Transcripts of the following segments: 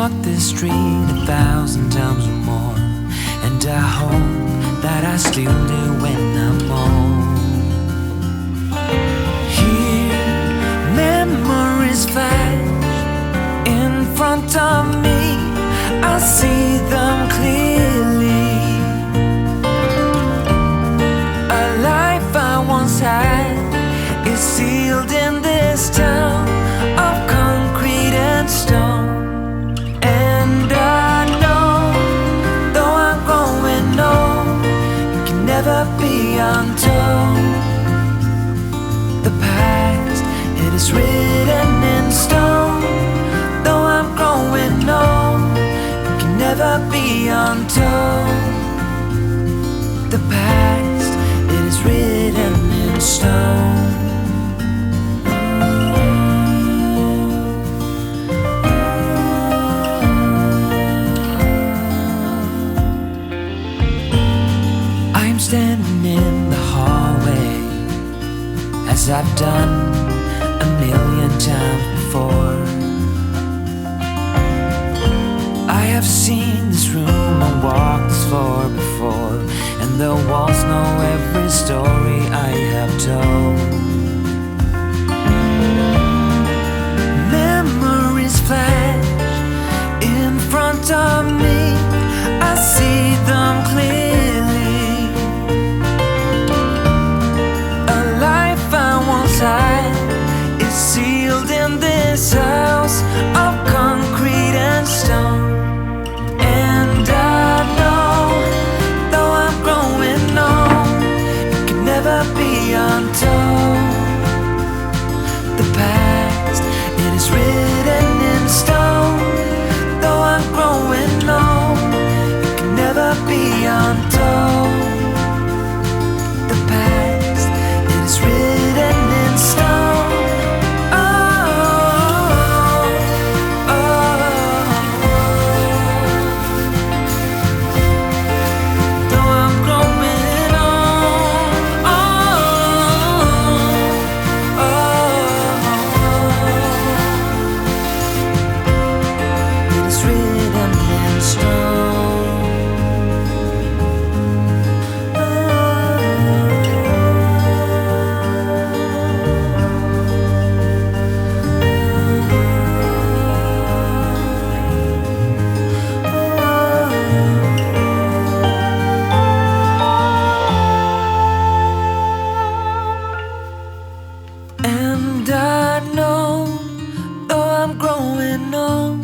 walked this street 1,000 times or more, and I hope that I still do when I'm old. Here, memories flash in front of me, I see them clearly. A life I once had is sealed in this town of concrete and stone. And I know, though I'm growing old, it can never be untold. The past, it is written in stone. Though I'm growing old, it can never be untold. The past, it is written in stone. I'm standing in the hallway, as I've done 1,000,000 times before. I have seen this room and walked this floor before, and the walls know every story I have told. Memories flash in front of me, I see them clearly. A life I once had is sealed in this house of concrete and stone. And I know, though I'm growing old, it can never be untold. The past, it is written in stone. Though I'm growing old, it can never be untold. The past, it is written in stone. And I know, though I'm growing old,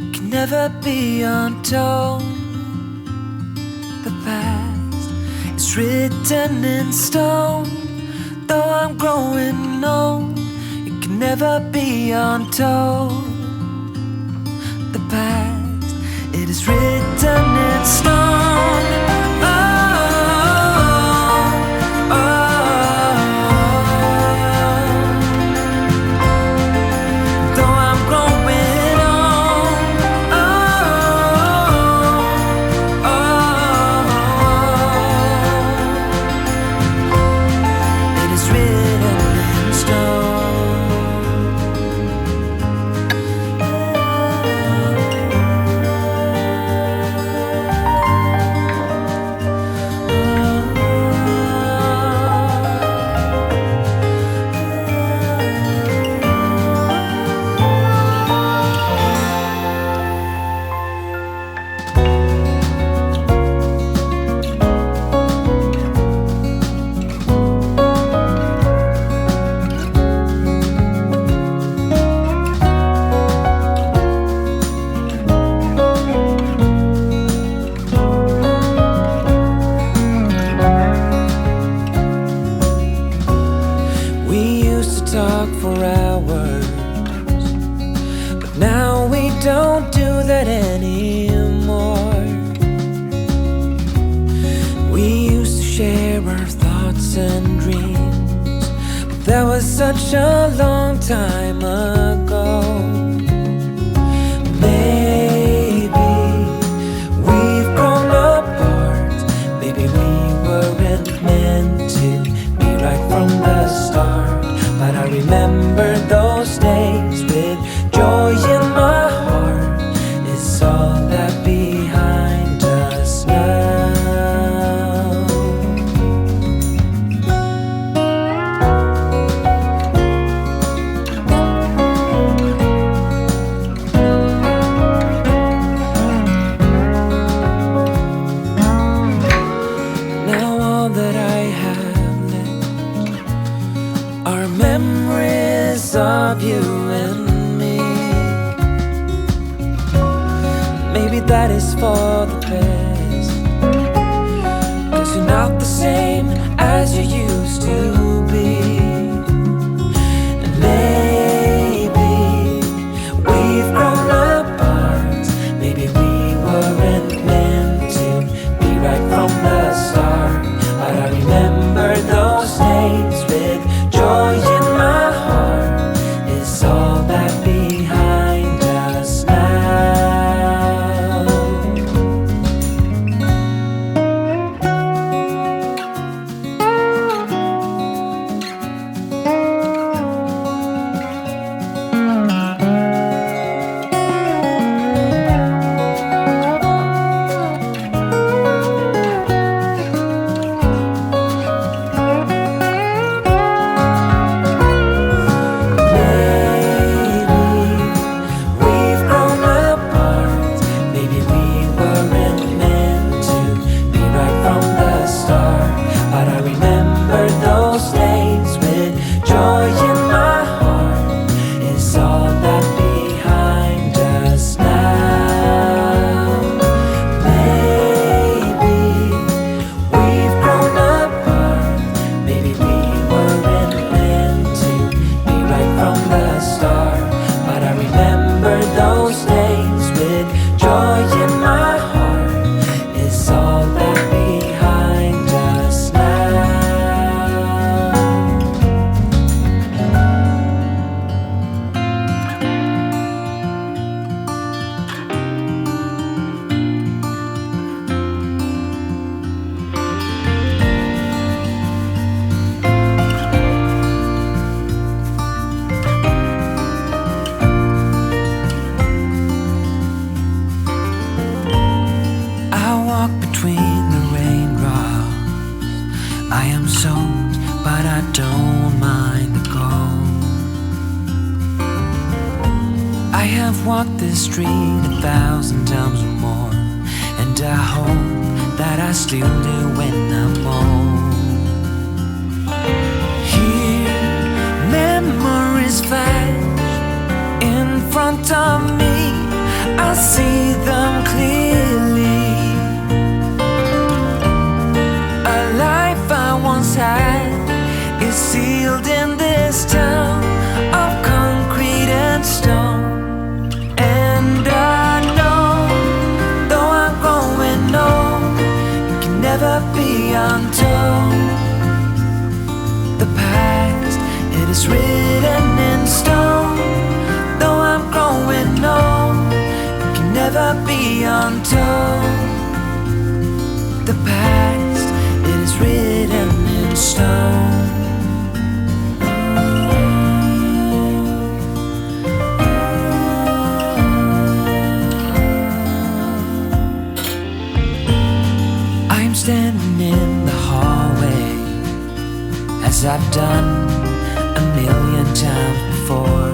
it can never be untold. The past is written in stone. Though I'm growing old, it can never be untold. The past, it is written in stone. Talk for hours, but now we don't do that anymore. We used to share our thoughts and dreams, but that was such a long time ago. Maybe we've grown apart, maybe we weren't meant to be right from the start. But I remember those days with joy in my heart. memories of you and me. Maybe that is for the best, 'cause you're not the same as you used to be. And maybe we've grown apart. Maybe we weren't meant to be right from the start. But I remember those days with joy in my heart. It's all that behind us now. I am soaked, but I don't mind the cold. I have walked this street 1,000 times or more, and I hope that I still do when I'm old. Here, memories flash in front of me. I see them clearly. Had is sealed in this town of concrete and stone. And I know, though I'm growing old, it can never be untold. The past, it is written in stone. Though I'm growing old, it can never be untold. The past, it is written in stone. I'm standing in the hallway, as I've done 1,000,000 times before.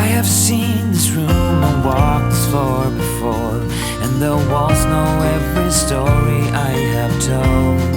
I have seen this room and walked this floor before, and the walls know every story I have told.